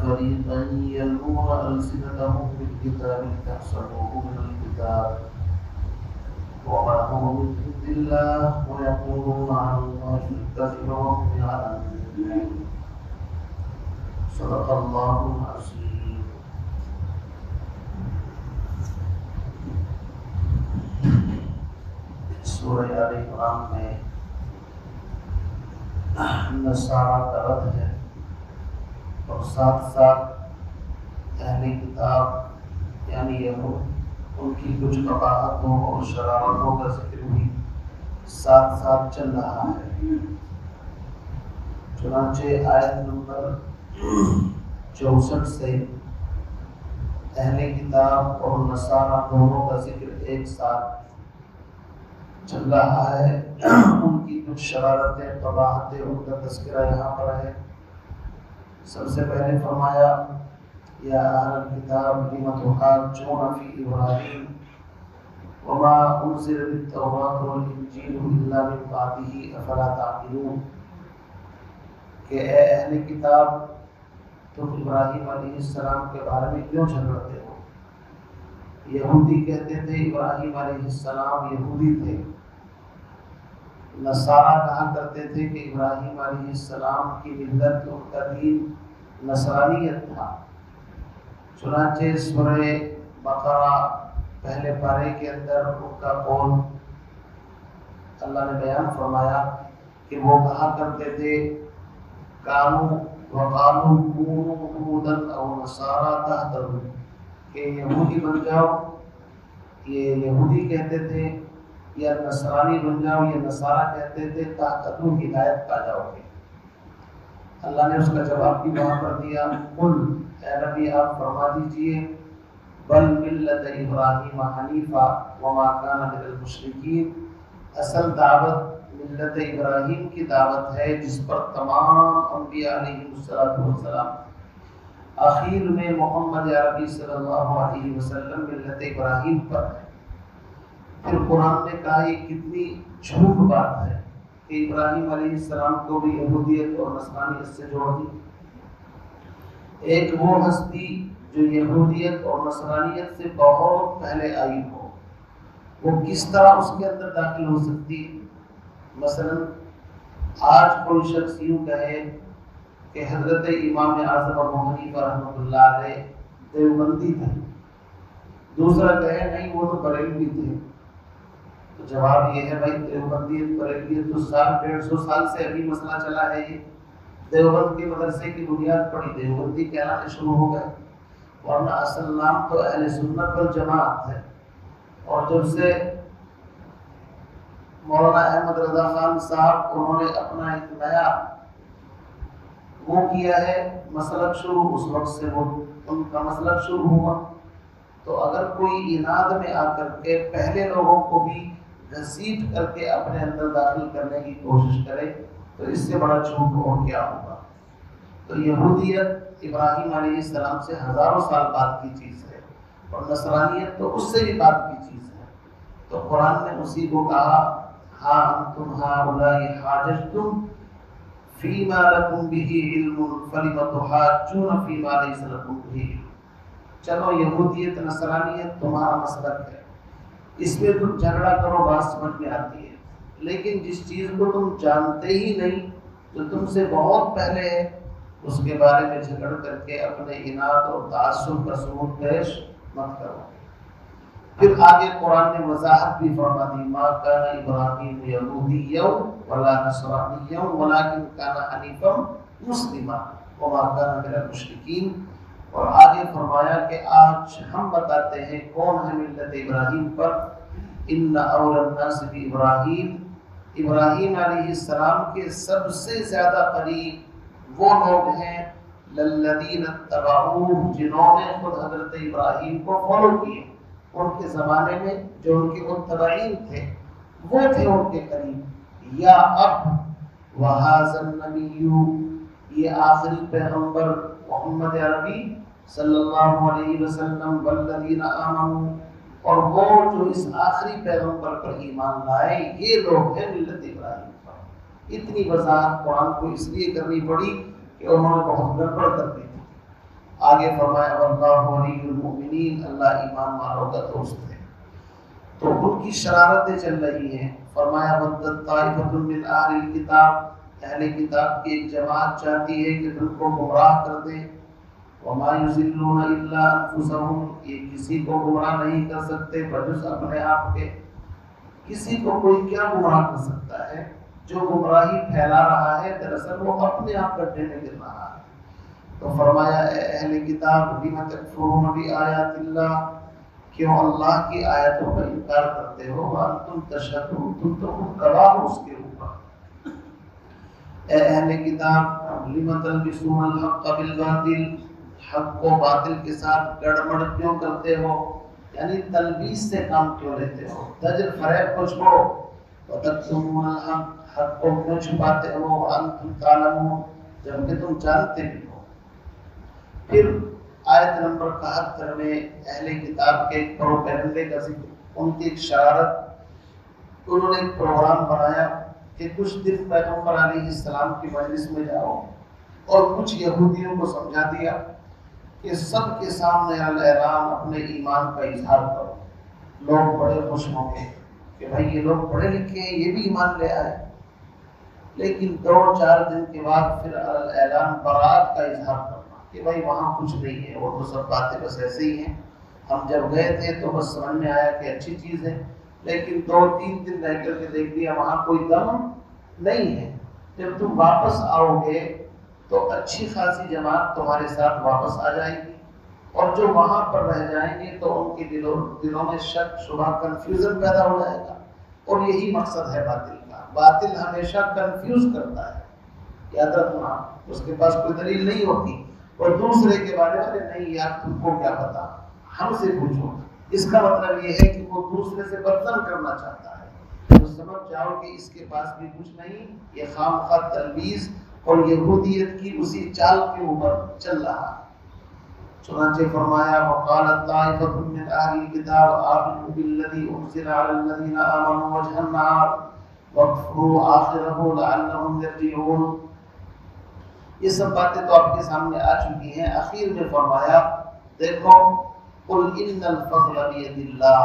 فريقا يلوون ألسنتهم بالكتاب لتحسبوه من الكتاب وما هو من عند الله ويقولون على الله الكذب وهم يعلمون. صدق الله العظيم. سورہ آل عمران میں نصارہ کا رد ہے اور ساتھ ساتھ اہل کتاب یعنی یہود ان کی کچھ قباحتوں اور شرارتوں کا ذکر بھی ساتھ ساتھ چل رہا ہے. چنانچہ آیت نمبر 64 سے اہل کتاب اور نصارہ دونوں کا ذکر ایک ساتھ چل رہا ہے. ان کی کچھ شرارتیں قباحتیں ان کا تذکرہ یہاں پر ہے. سب سے پہلے فرمایا یا اہل الکتاب لم تحاجون فی ابراہیم وما انزلت التوراۃ والانجیل الا من بعدہ افلا تعقلون کہ اے اہل کتاب تم ابراہیم علیہ السلام کے بارے میں کیوں جھگڑتے ہو. یہودی کہتے تھے ابراہیم علیہ السلام یہودی تھے. نصارہ کہا کرتے تھے کہ ابراہیم علیہ السلام کی ملت ان کا دین نصرانیت تھا. چنانچہ سورہ بقرہ پہلے پارے کے اندر ان کا قول اللہ نے بیان فرمایا کہ وہ کہا کرتے تھے کانوا وقالوا کونوا ہودا او نصارى تهتدوا کہ یہودی بن جاؤ. یہ یہودی کہتے تھے یا نصرانی بن جاؤ. یہ نصارہ کہتے تھے تہتدوا ہدایت پا جاؤ گے. اللہ نے اس کا جواب بھی وہاں پر دیا قل اے نبی آپ فرما دیجئے بل ملت ابراہیم حنیفا وما کان من المشرکین. اصل دعوت ملت ابراہیم کی دعوت ہے جس پر تمام انبیاء علیہ السلام اخیر میں محمد عربی صلی اللہ علیہ وسلم ملت ابراہیم پر ہے. پھر قرآن نے کہا یہ کتنی جھوٹ بات ہے کہ ابراہیم علیہ السلام کو بھی یہودیت اور نصرانیت سے جوڑ دی. ایک وہ ہستی جو یہودیت اور نصرانیت سے بہت پہلے آئی ہو وہ کس طرح اس کے اندر داخل ہو سکتی. مثلا آج کوئی شخص یوں کہے کہ حضرت امام اعظم ابو حنیفہ رحمۃ اللہ علیہ دیوبندی تھے. دوسرا کہے نہیں وہ تو بریلوی تھے. تو جواب یہ ہے بھائی دیوبندیت بریلویت تو 150 سال سے ابھی مسئلہ چلا ہے. یہ دیوبند کے مدرسے کی بنیاد پڑی دیوبندی کہلانے شروع ہو گئے ورنہ اصل نام تو اہل سنت والجماعت ہے. اور جب سے مولانا احمد رضا خان صاحب انہوں نے اپنا ایک نیا وہ کیا ہے مسلک شروع اس وقت سے وہ ان کا مسلک شروع ہوا. تو اگر کوئی اناد میں آ کر کے پہلے لوگوں کو بھی گھسیٹ کر کے اپنے اندر داخل کرنے کی کوشش کرے تو اس سے بڑا جھوٹ اور کیا ہوگا. تو یہودیت ابراہیم علیہ السلام سے ہزاروں سال بعد کی چیز ہے اور نصرانیت تو اس سے بھی بعد کی چیز ہے. تو قرآن نے اسی کو کہا ہاں انتم ہؤلاء حاججتم فیما لکم بہ علم فلم تحاجون فیما لیس لکم بہ علم. چلو یہودیت نصرانیت تمہارا مسلک ہے اس میں تم جھگڑا کرو بات سمجھ میں آتی ہے لیکن جس چیز کو تم جانتے ہی نہیں جو تم سے بہت پہلے ہے اس کے بارے میں جھگڑ کر کے اپنے اناد اور تعصب کا ثبوت پیش مت کرو. پھر آگے قرآن نے وضاحت بھی فرما دی ما کان ابراہیم یہودیا ولا نصرانیا ولکن کان حنیفا مسلما وما کان من المشرکین. اور آگے فرمایا کہ آج ہم بتاتے ہیں کون ہے ملت ابراہیم پر. ان اول الناس بابراہیم ابراہیم علیہ السلام کے سب سے زیادہ قریب وہ لوگ ہیں للذین اتبعوہ جنہوں نے خود حضرت ابراہیم کو فالو کیے. ان کے زمانے میں جو ان کے متبعین تھے وہ تھے ان کے قریب. یا اب وہذا النبی یہ آخری پیغمبر محمد عربی صلی اللہ علیہ وسلم والذین آمنوا اور وہ جو اس آخری پیغمبر پر ایمان لائے یہ لوگ ہیں ملت ابراہیم پر. اتنی وضاحت قرآن کو اس لیے کرنی پڑی کہ انہوں نے بہت گڑبڑ کر دی تھی. آگے فرمایا واللہ ولی المؤمنین، اللہ ایمان والوں کا دوست ہے۔ تو ان کی شرارتیں چل رہی ہیں۔ فرمایا ودت طائفۃ من اہل الکتاب، اہل کتاب کی ایک جماعت چاہتی ہے کہ تم کو گمراہ کر دے۔ وما یضلون الا انفسهم، یہ کسی کو گمراہ نہیں کر سکتے بجز اپنے آپ کے۔ کسی کو کوئی کیا گمراہ کر سکتا ہے؟ جو گمراہی پھیلا رہا ہے دراصل وہ اپنے آپ گڈھے میں گر رہا ہے۔ تو فرمایا اے اہل کتاب لم تکفرون بآیات اللہ، کیوں اللہ کی آیتوں کا انکار کرتے ہو؟ وانتم تشہدون، تم تو خود گواہ ہو اس کے اوپر۔ اے اہل کتاب لم تلبسون الحق بالباطل، حق کو باطل کے ساتھ گڑبڑ کیوں کرتے ہو؟ یعنی تلبیس سے کام کیوں لیتے ہو؟ دجل فریب کو چھوڑو۔ وتکتمون الحق، حق کو کیوں چھپاتے ہو؟ وانتم تعلمون، جبکہ تم جانتے بھی ہو۔ پھر آیت نمبر 71 میں اہل کتاب کے پروپیگنڈے کا ذکر، ان کی ایک شرارت۔ انہوں نے ایک پروگرام بنایا کہ کچھ دن پیغمبر علیہ السلام کی مجلس میں جاؤ اور کچھ یہودیوں کو سمجھا دیا کہ سب کے سامنے اعلان اپنے ایمان کا اظہار کرو۔ لوگ بڑے خوش ہوں گے کہ بھائی یہ لوگ پڑھے لکھے ہیں، یہ بھی ایمان لے آئے۔ لیکن 2-4 دن کے بعد پھر اعلان برات کا اظہار کرنا کہ بھائی وہاں کچھ نہیں ہے، وہ تو سب باتیں بس ایسے ہی ہیں، ہم جب گئے تھے تو بس سمجھ میں آیا کہ اچھی چیز ہے، لیکن 2-3 دن رہ کر کے دیکھ لیا وہاں کوئی دم نہیں ہے۔ جب تم واپس آؤ گے تو اچھی خاصی جماعت تمہارے ساتھ واپس آ جائے گی، اور جو وہاں پر رہ جائیں گے تو ان کے دلوں میں شک شبہ کنفیوژن پیدا ہو جائے گا۔ اور یہی مقصد ہے باطل کا، باطل ہمیشہ کنفیوز کرتا ہے۔ یاد رکھنا، اس کے پاس کوئی دلیل نہیں ہوتی اور دوسرے کے بارے میں نہیں یار تم کو کیا پتا، ہم سے پوچھو۔ اس کا مطلب یہ ہے کہ وہ دوسرے سے بدزن کرنا چاہتا ہے۔ تو سمجھ جاؤ کہ اس کے پاس بھی کچھ نہیں، یہ خامخواہ تلبیس اور یہودیت کی اسی چال کے اوپر چل رہا ہے۔ چنانچہ فرمایا وقالت طائفۃ من اہل الکتاب آمنوا بالذی انزل علی الذین آمنوا وجہ النہار واکفروا آخرہ لعلہم یرجعون۔ یہ سب باتیں تو آپ کے سامنے آ چکی ہیں۔ اخیر میں فرمایا دیکھو قل ان الفضل بید اللہ،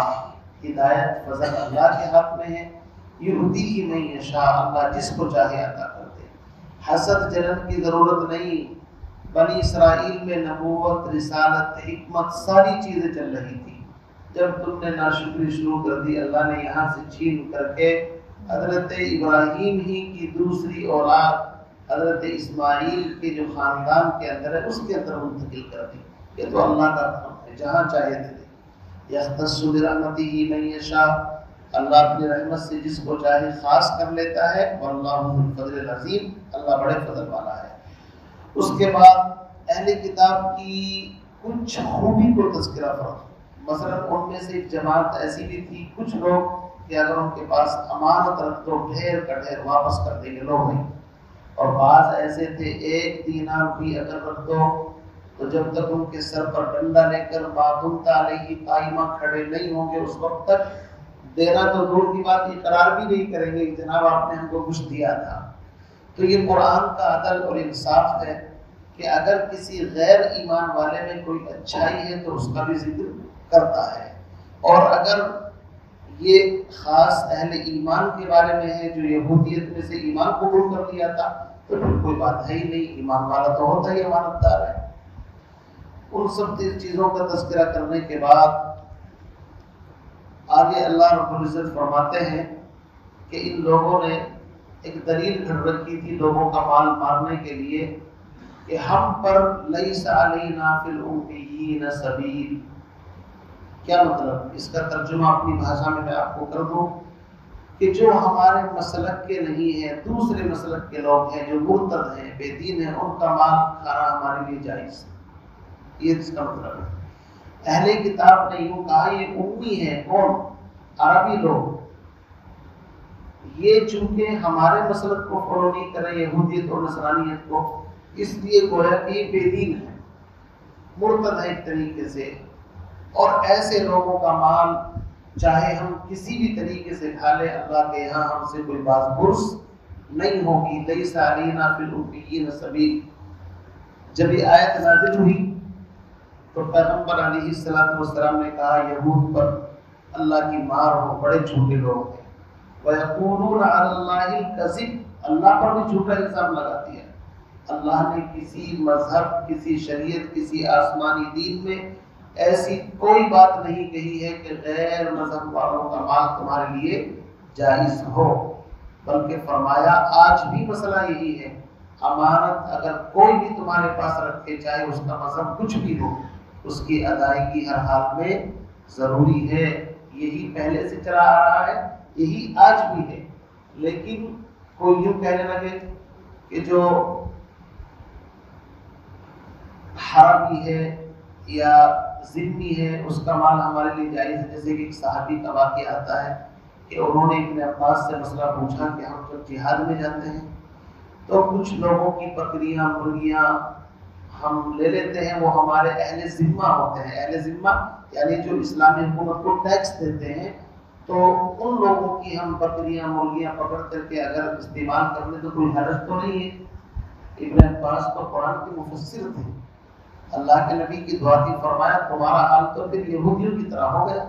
ہدایت فضل اللہ کے ہاتھ میں ہے، یہدی من یشاء، اللہ جس کو چاہے عطا کرتے۔ حسد جلن کی ضرورت نہیں۔ بنی اسرائیل میں نبوت، رسالت، حکمت ساری چیزیں چل رہی تھی۔ جب تم نے ناشکری شروع کر دی، اللہ نے یہاں سے چھین کر کے حضرت ابراہیم ہی کی دوسری اولاد حضرت اسماعیل کے جو خاندان کے اندر ہے اس کے اندر منتقل کر دی۔ یہ تو اللہ کا کام ہے، جہاں چاہے دے دے۔ یختص برحمتہ من یشاء، اللہ اپنی رحمت سے جس کو چاہے خاص کر لیتا ہے۔ واللہ ذو الفضل العظیم، اللہ بڑے فضل والا ہے۔ اس کے بعد اہل کتاب کی کچھ خوبی کو تذکرہ فرمایا۔ مثلا ان میں سے ایک جماعت ایسی بھی تھی، کچھ لوگ کہ اگر ان کے پاس امانت رکھ دو ڈھیر کا ڈھیر واپس کر دیں گے لوگ ہیں، اور بعض ایسے تھے 1 دینار بھی اگر رکھ دو تو جب تک ان کے سر پر ڈنڈا لے کر بادمت علیہ قائمہ کھڑے نہیں ہوں گے اس وقت تک دینا تو دور کی بات، اقرار بھی نہیں کریں گے کہ جناب آپ نے ہم کو کچھ دیا تھا۔ تو یہ قرآن کا عدل اور انصاف ہے کہ اگر کسی غیر ایمان والے میں کوئی اچھائی ہے تو اس کا بھی ذکر کرتا ہے، اور اگر یہ خاص اہل ایمان کے بارے میں ہے جو یہودیت میں سے ایمان قبول کر لیا تھا تو پھر کوئی بات ہے ہی نہیں، ایمان والا تو ہوتا ہی امانت دار ہے۔ ان سب چیزوں کا تذکرہ کرنے کے بعد آگے اللہ رب العزت فرماتے ہیں کہ ان لوگوں نے ایک دلیل گھڑ رکھی تھی لوگوں کا مال مارنے کے لیے کہ ہم پر لیس علینا فی الامیین سبیل۔ کیا مطلب؟ اس کا ترجمہ اپنی بھاشا میں آپ کو کر دوں کہ جو ہمارے مسلک کے نہیں ہیں، دوسرے مسلک کے لوگ ہیں جو مرتد ہیں، بے دین ہیں، ان کا مال کھانا ہمارے لیے جائز ہے۔ یہ اس کا مطلب ہے۔ اہل کتاب نے یوں کہا یہ امی ہے، کون؟ عربی لوگ، یہ چونکہ ہمارے مسلک کو فالو نہیں کریں یہودیت اور نصرانیت کو، اس لیے گویا کہ یہ بے دین ہے، مرتد ہے ایک طریقے سے، اور ایسے لوگوں کا مال چاہے ہم کسی بھی طریقے سے کھا لیں اللہ کے یہاں ہم سے کوئی باز پرس نہیں ہوگی۔ لیس علینا فی الامیین سبیل۔ جب یہ آیت نازل ہوئی تو پیغمبر علیہ الصلوۃ والسلام نے کہا یہود پر اللہ کی مار ہو، بڑے جھوٹے لوگ ہیں۔ وَيَقُولُونَ عَلَى اللَّهِ الْكَذِبَ، اللہ پر بھی جھوٹا الزام لگاتی ہے۔ اللہ نے کسی مذہب، کسی شریعت، کسی آسمانی دین میں ایسی کوئی بات نہیں کہی ہے کہ غیر مذہب والوں کا مال تمہارے لیے جائز ہو، بلکہ فرمایا آج بھی مسئلہ یہی ہے، امانت اگر کوئی بھی تمہارے پاس رکھے، چاہے اس کا مذہب کچھ بھی ہو، اس کی ادائیگی ہر حال میں ضروری ہے۔ یہی پہلے سے چلا آ رہا ہے، یہی آج بھی ہے۔ لیکن کوئی یوں کہنے لگے کہ جو حرمی ہے یا ذمہ ہے اس کا مال ہمارے لیے جائز ہے۔ جیسے کہ ایک صحابی کا واقعہ آتا ہے کہ انہوں نے ابن عباس سے مسئلہ پوچھا کہ ہم جب جہاد میں جاتے ہیں تو کچھ لوگوں کی بکریاں مرغیاں ہم لے لیتے ہیں، وہ ہمارے اہل ذمہ ہوتے ہیں۔ اہل ذمہ یعنی جو اسلامی حکومت کو ٹیکس دیتے ہیں، تو ان لوگوں کی ہم بکریاں مرغیاں پکڑ کر کے اگر استعمال کر لیں تو کوئی حرج تو نہیں ہے۔ ابن عباس تو قرآن کے مفسر تھے، اللہ کے نبی کی دعا تھی، فرمایا تمہارا حال تو پھر یہودیوں کی طرح ہو گیا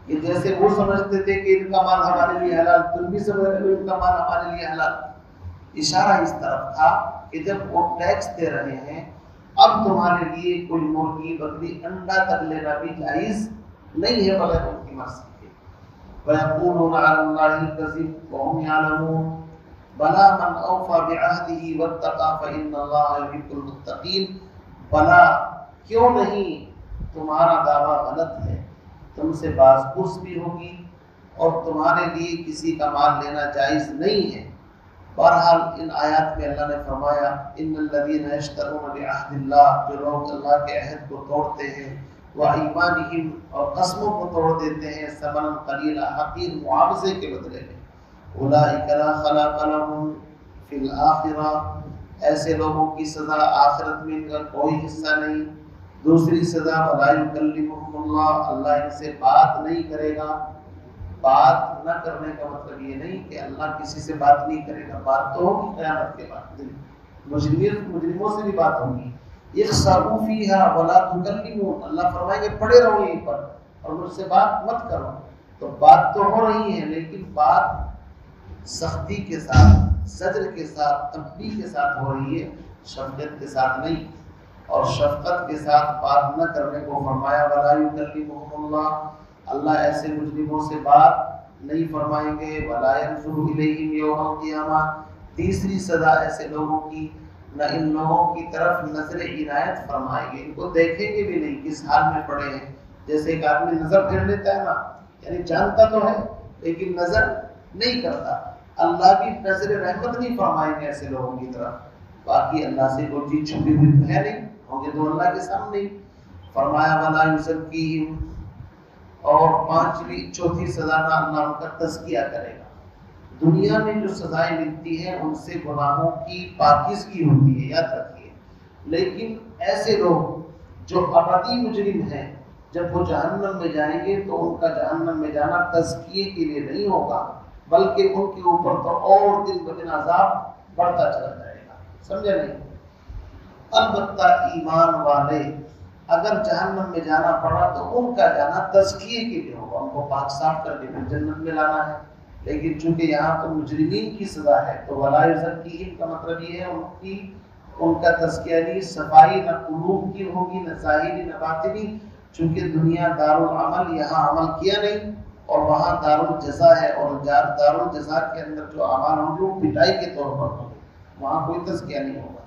کہ جیسے وہ سمجھتے تھے کہ ان کا مال ہمارے لیے حلال، تم بھی سمجھ رہے ہو ان کا مال ہمارے لیے حلال۔ اشارہ اس طرف تھا کہ جب وہ ٹیکس دے رہے ہیں، اب تمہارے لیے کوئی مرغی بکری انڈا تک لینا بھی جائز نہیں ہے بغیر ان کی مرضی کے۔ وَيَقُولُونَ عَلَى اللَّهِ الْكَذِبَ وَهُمْ يَعْلَمُونَ بَلَىٰ مَنْ أَوْفَىٰ بِعَهْدِهِ وَاتَّقَىٰ فَإِنَّ اللَّهَ يُحِبُّ الْمُتَّقِينَ۔ بلا کیوں نہیں، تمہارا دعویٰ غلط ہے، تم سے باز پرس بھی ہوگی اور تمہارے لیے کسی کا مال لینا جائز نہیں ہے۔ بہرحال ان آیات میں اللہ نے فرمایا ان الذین یشترون بعہد اللہ، جو لوگ اللہ کے عہد کو توڑتے ہیں، وایمانہم، اور قسموں کو توڑ دیتے ہیں، ثمنا قلیلا، حقیر معاوضے کے بدلے میں، اولئک لا خلاق لہم فی الآخرہ، ایسے لوگوں کی سزا آخرت میں ان کا کوئی حصہ نہیں۔ دوسری سزا ولا یکلمہم اللہ، اللہ ان سے بات نہیں کرے گا۔ بات نہ کرنے کا مطلب یہ نہیں کہ اللہ کسی سے بات نہیں کرے گا، بات تو ہوگی قیامت کے بعد، مجرموں سے بھی بات ہوگی۔ اخسؤوا فیہا ولا تکلمون، اللہ فرمائیں گے پڑے رہو یہیں پر اور مجھ سے بات مت کرو۔ تو بات تو ہو رہی ہے، لیکن بات سختی کے ساتھ، زجر کے ساتھ، تنبیہ کے ساتھ ہو رہی ہے، شفقت کے ساتھ نہیں۔ اور شفقت کے ساتھ بات نہ کرنے کو فرمایا ولا یکلمہم اللہ، اللہ ایسے مجرموں سے بات نہیں فرمائیں گے۔ ولا ينظر الیہم یوم القیامہ، تیسری سزا ایسے لوگوں کی، نہ ان لوگوں کی طرف نظر عنایت فرمائیں گے، ان کو دیکھیں گے بھی نہیں کس حال میں پڑے ہیں۔ جیسے ایک آدمی نظر پھیر لیتا ہے نا، یعنی جانتا تو ہے لیکن نظر نہیں کرتا، اللہ بھی نظر رحمت نہیں فرمائیں گے ایسے لوگوں کی طرف۔ باقی اللہ سے کوئی چیز چھپی ہوئی تو ہے نہیں، ہوں گے تو اللہ کے سامنے ہی۔ فرمایا ولا یزکیہم، اور چوتھی سزا نہ اللہ ان کا تزکیہ کرے گا۔ دنیا میں جو سزائیں ملتی ہیں ان سے گناہوں کی پاکیزگی ہوتی ہے، یاد رکھیے، لیکن ایسے لوگ جو ابدی مجرم ہیں جب وہ جہنم میں جائیں گے تو ان کا جہنم میں جانا تزکیے کے لیے نہیں ہوگا، بلکہ ان کے اوپر تو اور دن بدن عذاب بڑھتا چلا جائے گا۔ سمجھا نہیں؟ البتہ ایمان والے اگر جہنم میں جانا پڑا تو ان کا جانا تزکیے کے لیے ہوگا، ان کو پاک صاف کر کے پھر جنت میں لانا ہے۔ لیکن چونکہ یہاں تو مجرمین کی سزا ہے تو ولا یزکیہم کا مطلب یہ ہے ان کا تزکیہ نہیں، صفائی نہ قلوب کی ہوگی، نہ ظاہری نہ باطنی، چونکہ دنیا دارالعمل، یہاں عمل کیا نہیں، اور وہاں دارالجزا ہے، اور دارالجزا کے اندر جو اعمال ہوں گے وہ پٹائی کے طور پر ہوں گے، وہاں کوئی تزکیہ نہیں ہوگا۔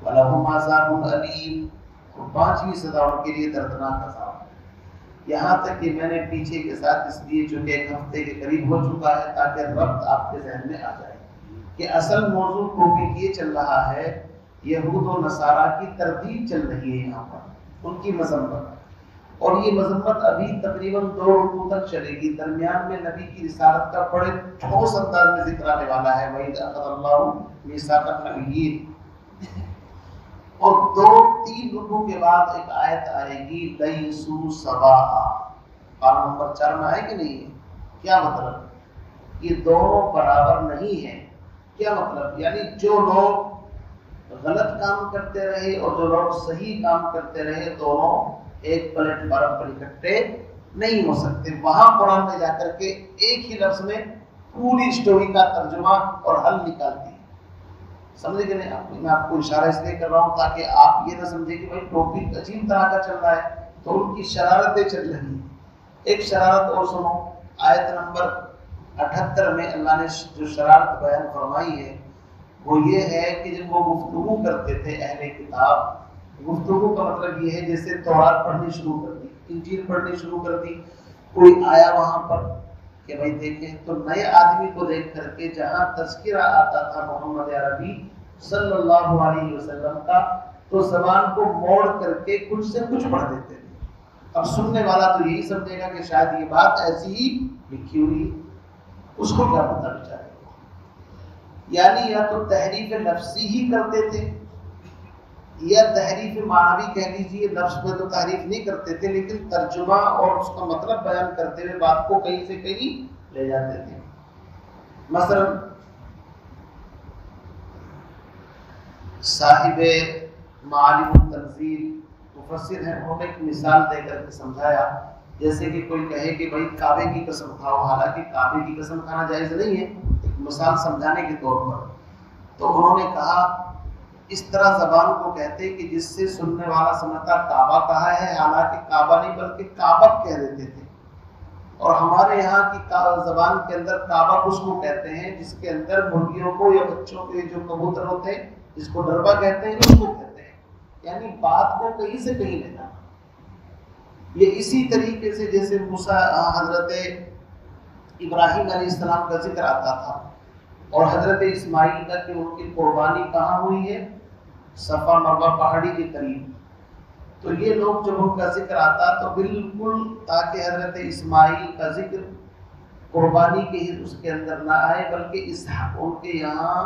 وَلَهُمْ عَذَابٌ أَلِيمٌ، اور پانچویں سزا ان کے لیے دردناک عذاب ہے۔ یہاں تک کہ میں نے پیچھے کے ساتھ اس لیے چونکہ ایک ہفتے کے قریب ہو چکا ہے تاکہ ربط آپ کے ذہن میں آ جائے کہ اصل موضوع ٹاپک یہ چل رہا ہے، یہود و نصارہ کی تردید چل رہی ہے یہاں پر، ان کی مذمت، اور یہ مذمت ابھی تقریباً 2 رکوع تک چلے گی۔ درمیان میں نبی کی رسالت کا بڑے ٹھوس انداز میں ذکر آنے والا ہے، وَإِذْ أَخَذَ اللَّهُ مِيثَاقَ النَّبِيِّينَ، اور 2-3 رکوع کے بعد ایک آیت آئے گی لَيْسُوا سَوَاءً، قانون نمبر 4 میں آئے کہ نہیں ہے؟ کیا مطلب؟ یہ دونوں برابر نہیں ہیں۔ کیا مطلب؟ یعنی جو لوگ غلط کام کرتے رہے اور جو لوگ صحیح کام کرتے رہے دونوں ایک پلیٹ فارم پر اکٹھے نہیں ہو سکتے. وہاں قرآن میں جا کر کے ایک ہی لفظ میں پوری اسٹوری کا ترجمہ اور حل نکالتی ہے. سمجھے کہ نہیں؟ میں آپ کو اشارہ اس لیے کر رہا ہوں تاکہ آپ یہ نہ سمجھے کہ بھائی ٹاپک عجیب طرح کا چل رہا ہے تو ان کی شرارتیں چل رہی ہیں. ایک شرارت اور سنو. آیت نمبر 78 میں اللہ نے جو شرارت بیان فرمائی ہے وہ یہ ہے کہ جب وہ گفتگو کرتے تھے اہل کتاب، گفتگو کا مطلب یہ ہے جیسے تورات پڑھنی شروع کر دی، انجیل پڑھنی شروع کر دی، کوئی آیا وہاں پر کہ بھائی دیکھیں تو نئے آدمی کو دیکھ کر کے جہاں تذکرہ آتا تھا محمد عربی صلی اللہ علیہ وسلم کا تو زبان کو موڑ کر کے کچھ سے کچھ پڑھ دیتے تھے. اب سننے والا تو یہی سمجھے گا کہ شاید یہ بات ایسی ہی لکھی ہوئی ہے، اس کو کیا پتا بیچارے. یعنی یا تو تحریف لفظی ہی کرتے تھے یا تحریف معنوی کہہ لیجیے. لفظ میں تو تحریف نہیں کرتے تھے لیکن ترجمہ اور اس کا مطلب بیان کرتے ہوئے بات کو کہیں سے کہیں لے جاتے تھے. مثلا صاحب معالم التنزیل مفسر ہیں، انہوں نے ایک مثال دے کر کے سمجھایا. جیسے کہ کوئی کہے کہ بھائی کعبے کی قسم کھاؤ، حالانکہ کعبے کی قسم کھانا جائز نہیں ہے، ایک مثال سمجھانے کے طور پر. تو انہوں نے کہا اس طرح زبان کو کہتے کہ جس سے سننے والا سمجھتا کعبہ کہا ہے، حالانکہ کعبہ نہیں بلکہ کعبہ کہہ دیتے تھے. اور ہمارے یہاں کی زبان کے اندر کعبہ اس کو کہتے ہیں جس کے اندر مرغیوں کو یا بچوں کے جو کبوتر ہوتے ہیں جس کو ڈربا کہتے ہیں اس کو کہتے ہیں. یعنی بات کو کہیں سے کہیں لے جانا. یہ اسی طریقے سے جیسے موسیٰ حضرت ابراہیم علیہ السلام کا ذکر آتا تھا اور حضرت اسماعیل کا کہ ان کی قربانی کہاں ہوئی ہے، صفا مروہ پہاڑی کے قریب. تو یہ لوگ جب ان کا ذکر آتا تو بالکل تاکہ حضرت اسماعیل کا ذکر قربانی کے ہی اس کے اندر نہ آئے بلکہ ان کے یہاں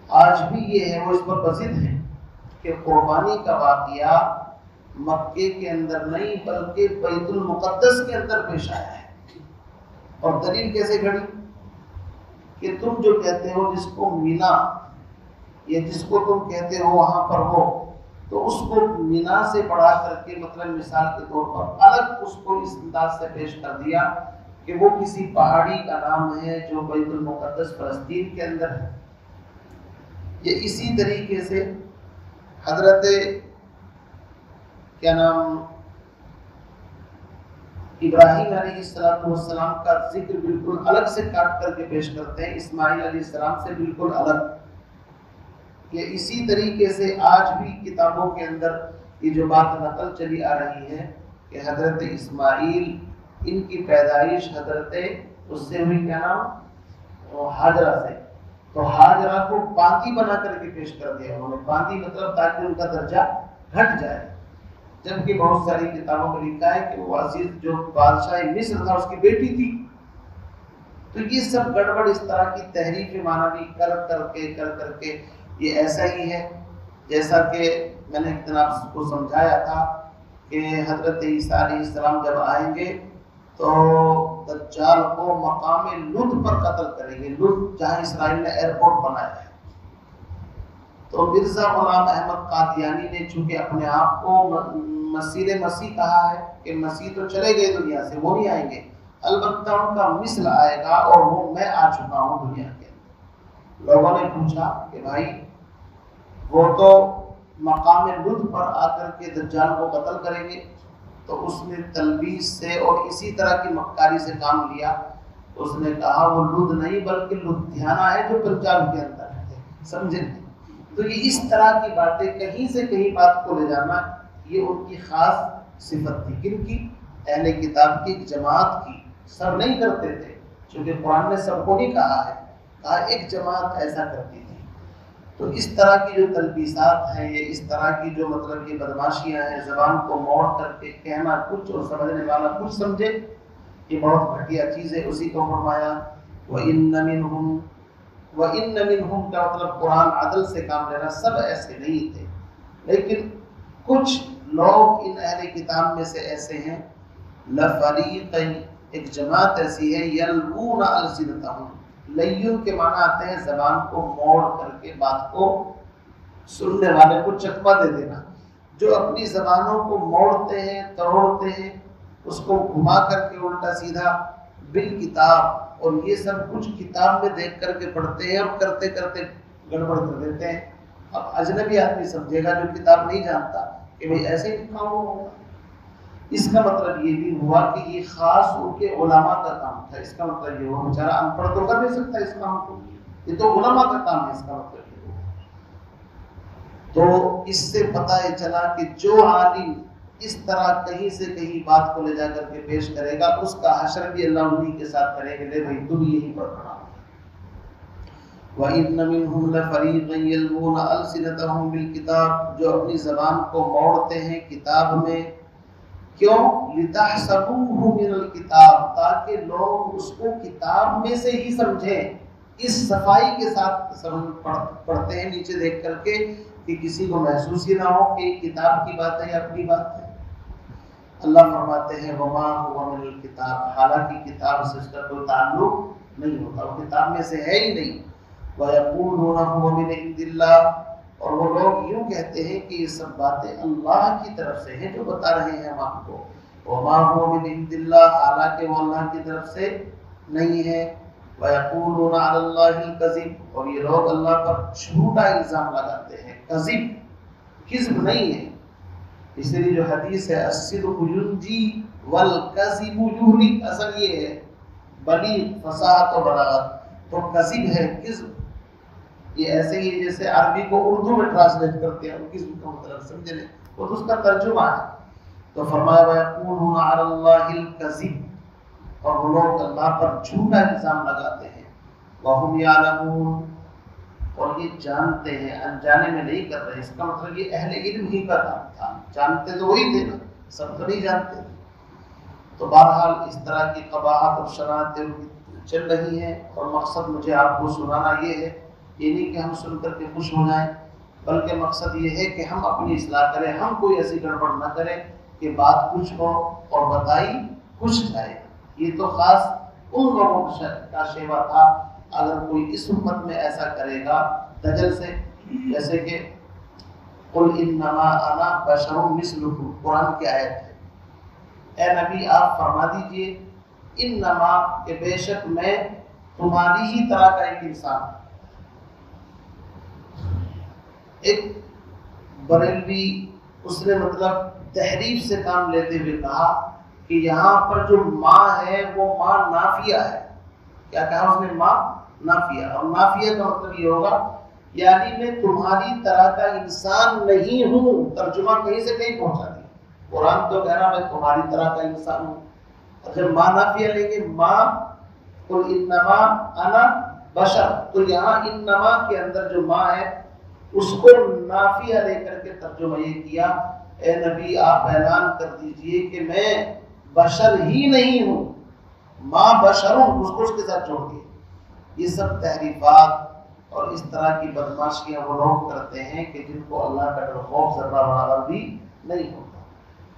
آج بھی یہ ہے، وہ اس پر بضد ہے کہ قربانی کا واقعہ مکے کے اندر نہیں بلکہ بیت المقدس کے اندر پیش آیا ہے. اور دلیل کیسے کھڑی کہ تم جو کہتے ہو جس کو مینا یا جس کو تم کہتے ہو وہاں پر ہو، تو اس کو مینا سے بڑھا کر کے مطلب مثال کے طور پر الگ اس کو اس انداز سے پیش کر دیا کہ وہ کسی پہاڑی کا نام ہے جو بیت المقدس فلسطین کے اندر ہے. یہ اسی طریقے سے حضرت کیا نام ابراہیم علیہ السلام کا ذکر بالکل الگ سے کاٹ کر کے پیش کرتے ہیں، اسماعیل علیہ السلام سے بالکل الگ. یہ اسی طریقے سے آج بھی کتابوں کے اندر یہ جو بات نقل چلی آ رہی ہے کہ حضرت اسماعیل ان کی پیدائش حضرت اس سے ہوئی کیا نام ہاجرہ سے. تو ہاجرہ کو باندی بنا کر کے پیش کر دیا انہوں نے. باندی مطلب تاکہ ان کا درجہ گھٹ جائے، جبکہ بہت ساری کتابوں میں لکھا ہے کہ وہ عزیز جو بادشاہ مصر تھا اس کی بیٹی تھی. تو یہ سب گڑبڑ اس طرح کی تحریف معنوی کر کے یہ ایسا ہی ہے جیسا کہ میں نے جناب کو سمجھایا تھا کہ حضرت عیسیٰ علیہ السلام جب آئیں گے تو دجال کو مقام لد پر قتل کریں گے. لد جہاں اسرائیل نے ایئرپورٹ بنایا ہے. تو مرزا غلام احمد قادیانی نے چونکہ اپنے آپ کو مسیح کہا ہے کہ مسیح تو چلے گئے دنیا سے، وہ نہیں آئیں گے، البتہ ان کا مثل آئے گا اور وہ میں آ چکا ہوں دنیا کے اندر. لوگوں نے پوچھا کہ بھائی وہ تو مقام لد پر آ کر کے دجال کو قتل کریں گے. تو اس نے تلبیس سے اور اسی طرح کی مکاری سے کام لیا. اس نے کہا وہ لد نہیں بلکہ لدھیانہ ہے جو پنجاب کے اندر ہے. سمجھے؟ تو یہ اس طرح کی باتیں کہیں سے کہیں بات کو لے جانا یہ ان کی خاص صفت تھی. کن کی؟ اہل کتاب کی جماعت کی. سب نہیں کرتے تھے چونکہ قرآن نے سب کو نہیں کہا ہے، کہا ایک جماعت ایسا کرتی تھی. تو اس طرح کی جو تلبیسات ہیں، یہ اس طرح کی جو مطلب یہ بدماشیاں ہیں، زبان کو موڑ کر کے کہنا کچھ اور سمجھنے والا کچھ سمجھے، یہ بہت گھٹیا چیز ہے. اسی کو فرمایا وَإِنَّ مِنْهُمْ کا مطلب قرآن عدل سے کام لینا. سب ایسے نہیں تھے لیکن کچھ لوگ ان اہل کتاب میں سے ایسے ہیں. لَفَرِيقًا ایک جماعت ایسی ہے یلوون السنتہم. لیون کے معنی آتے ہیں زبان کو موڑ کر کے بات کو سننے والے کو چکما دے دینا. جو اپنی زبانوں کو موڑتے ہیں توڑتے ہیں، اس کو گھما کر کے الٹا سیدھا بالکتاب، اور یہ سب کچھ کتاب میں دیکھ کر کے پڑھتے ہیں اور کرتے کرتے گڑبڑ کر دیتے ہیں۔ اب اجنبی آدمی سمجھے گا جو کتاب نہیں جانتا کہ بھئی ایسے ہی لکھا ہوگا۔ اس کا مطلب یہ بھی ہوا کہ یہ خاص ان کے علماء کا کام تھا۔ اس کا مطلب یہ ہوا بیچارہ ان پڑھ تو کر نہیں سکتا اس کام کو، یہ تو علماء کا کام ہے، اس کا مطلب یہ ہوا۔ تو اس سے پتہ یہ چلا کہ جو عالم اس طرح کہیں سے کہیں بات کو لے جا کر کے پیش کرے گا، اس کا حشر بھی اللہ انہی کے ساتھ کرے گا، لے بھائی تم یہی پڑھ رہا۔ وَإِنَّ مِنْهُمْ لَفَرِيقًا يَلْوُونَ أَلْسِنَتَهُمْ بِالْكِتَابِ، جو اپنی زبان کو موڑتے ہیں کتاب میں، کیوں؟ لِتَحْسَبُوهُ مِنَ الْكِتَابِ، تاکہ لوگ اس کو کتاب میں سے ہی سمجھیں۔ اس صفائی کے ساتھ پڑھتے ہیں نیچے دیکھ کر کے کہ کسی کو محسوس ہی نہ ہو کہ کتاب کی بات ہے یا اپنی بات ہے۔ اللہ فرماتے ہیں وَمَا هُوَ مِنَ الْكِتَابِ، حالانکہ کتاب سے اس کا کوئی تعلق نہیں ہوتا، وہ کتاب میں سے ہے ہی نہیں۔ وَيَقُولُونَ هُوَ مِنْ عِنْدِ اللَّهِ، اور وہ لوگ یوں کہتے ہیں کہ یہ سب باتیں اللہ کی طرف سے ہیں جو بتا رہے ہیں ہم آپ کو۔ وَمَا هُوَ مِنْ عِنْدِ اللَّهِ، حالانکہ وہ اللہ کی طرف سے نہیں ہے۔ وَيَقُولُونَ عَلَى اللَّهِ الْكَذِبَ، اور یہ لوگ اللہ پر جھوٹا الزام لگاتے ہیں۔ کذب، کذب نہیں ہے، اس لیے جو حدیث ہے الصدق ينجی والکذب یہلک، اصل یہ ہے بلیغ، فصاحت و بلاغت، تو کذب ہے کذب، یہ ایسے ہی جیسے عربی کو اردو میں ٹرانسلیٹ کرتے ہیں، کذب کا مطلب سمجھ لیں، وہ تو اس کا ترجمہ ہے۔ تو فرمایا وَيَقُولُونَ عَلَى اللَّهِ الْكَذِبَ، اور وہ لوگ اللہ پر جھوٹا الزام لگاتے ہیں۔ وَهُمْ يَعْلَمُونَ، اور یہ جانتے ہیں، انجانے میں نہیں کر رہے، اس کا مطلب یہ اہل علم ہی کا کام تھا، جانتے تو وہی تھے نا، سب تو نہیں جانتے تھے۔ تو بہرحال اس طرح کی قباحت اور شرارتیں چل رہی ہیں، اور مقصد مجھے آپ کو سنانا یہ ہے، یہ نہیں کہ ہم سن کر کے خوش ہو جائیں، بلکہ مقصد یہ ہے کہ ہم اپنی اصلاح کریں، ہم کوئی ایسی گڑبڑ نہ کریں کہ بات کچھ ہو اور بتائی کچھ جائے۔ یہ تو خاص ان لوگوں کا شیوا تھا، اگر کوئی اس امت میں ایسا کرے گا دجل سے، جیسے کہ قل انما انا بشر مثلکم، قرآن کی آیت ہے، اے نبی آپ فرما دیجئے انما، کہ بے شک میں تمہاری ہی طرح کا ایک انسان ہوں۔ ایک بریلوی اس نے مطلب تحریف سے کام لیتے ہوئے کہا کہ یہاں پر جو ماں ہے وہ ماں نافیہ ہے۔ کیا کہا اس نے؟ ماں نافیہ، اور نافیہ کا مطلب یہ ہوگا یعنی میں تمہاری طرح کا انسان نہیں ہوں، ترجمہ کہیں سے کہیں پہنچا دیا۔ قرآن تو کہہ رہا میں تمہاری طرح کا انسان ہوں، اور جب ماں نافیہ لیں گے، ماں قل انما انا بشر، تو یہاں انما کے اندر جو ماں ہے اس کو نافیہ لے کر کے ترجمہ یہ کیا، اے نبی آپ اعلان کر دیجئے کہ میں بشر ہی نہیں ہوں، ماں بشر ہوں، اس کو اس کے ساتھ جوڑ دیا۔ یہ سب تحریفات اور اس طرح کی بدماشیاں وہ لوگ کرتے ہیں کہ جن کو اللہ کا ڈر خوف ذرہ برابر بھی نہیں ہوتا۔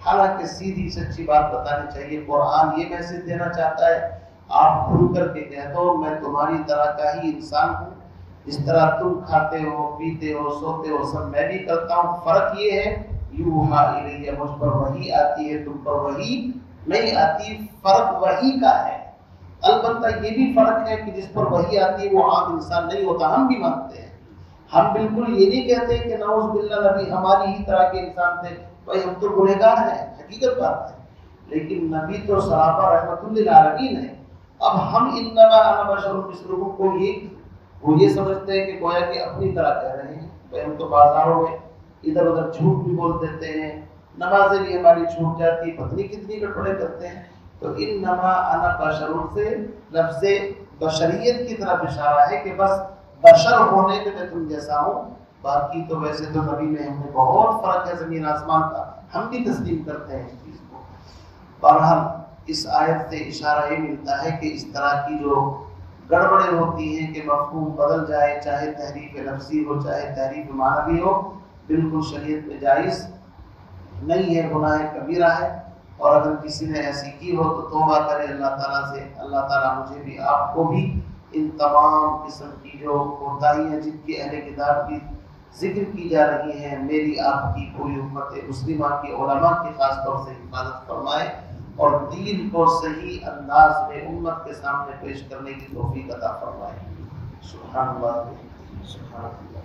حالانکہ سیدھی سچی بات بتانی چاہیے، قرآن یہ میسج دینا چاہتا ہے آپ کھل کر کے کہہ دو میں تمہاری طرح کا ہی انسان ہوں، جس طرح تم کھاتے ہو پیتے ہو سوتے ہو سب میں بھی کرتا ہوں، فرق یہ ہے یوحا الیہ، مجھ پر وحی آتی ہے تم پر وحی نہیں آتی، فرق وحی کا ہے۔ البتہ یہ بھی فرق ہے کہ جس پر وحی آتی ہے وہ عام انسان نہیں ہوتا، ہم بھی مانتے ہیں، ہم بالکل یہ نہیں کہتے کہ نعوذ باللہ نبی ہماری ہی طرح کے انسان تھے، بھائی ہم تو گنہگار ہیں، حقیقت بات ہے، لیکن نبی تو صحابہ رحمۃ للعالمین ہے۔ اب ہم انما انا بشر مثلکم کو وہ یہ سمجھتے ہیں کہ گویا کہ اپنی طرح کہہ رہے ہیں، بھائی ہم تو بازاروں میں ادھر ادھر جھوٹ بھی بول دیتے ہیں، نمازیں بھی ہماری چھوٹ جاتی، پتنی کتنی گڑبڑیں کرتے ہیں۔ تو انما انا بشر سے لفظ بشریت کی طرف اشارہ ہے کہ بس بشر ہونے کے میں تم جیسا ہوں، باقی تو ویسے تو نبی میں ہم نے بہت فرق ہے زمین آسمان کا، ہم بھی تسلیم کرتے ہیں اس چیز کو۔ بہرحال اس آیت سے اشارہ یہ ملتا ہے کہ اس طرح کی جو گڑبڑیں ہوتی ہیں کہ مفہوم بدل جائے، چاہے تحریف لفظی ہو چاہے تحریف معنوی ہو، بالکل شریعت میں جائز نہیں ہے، گناہ کبیرہ ہے، اور اگر کسی نے ایسی کی ہو تو توبہ کرے اللہ تعالیٰ سے، اللہ تعالیٰ مجھے بھی آپ کو بھی ان تمام قسم کی جو کوتاہیاں جن کی اہل کتاب کی ذکر کی جا رہی ہیں، میری آپ کی پوری امت مسلمہ کے علماء کی خاص طور سے حفاظت فرمائے اور دین کو صحیح انداز میں امت کے سامنے پیش کرنے کی توفیق عطا فرمائے۔ سبحان اللہ، سبحان اللہ۔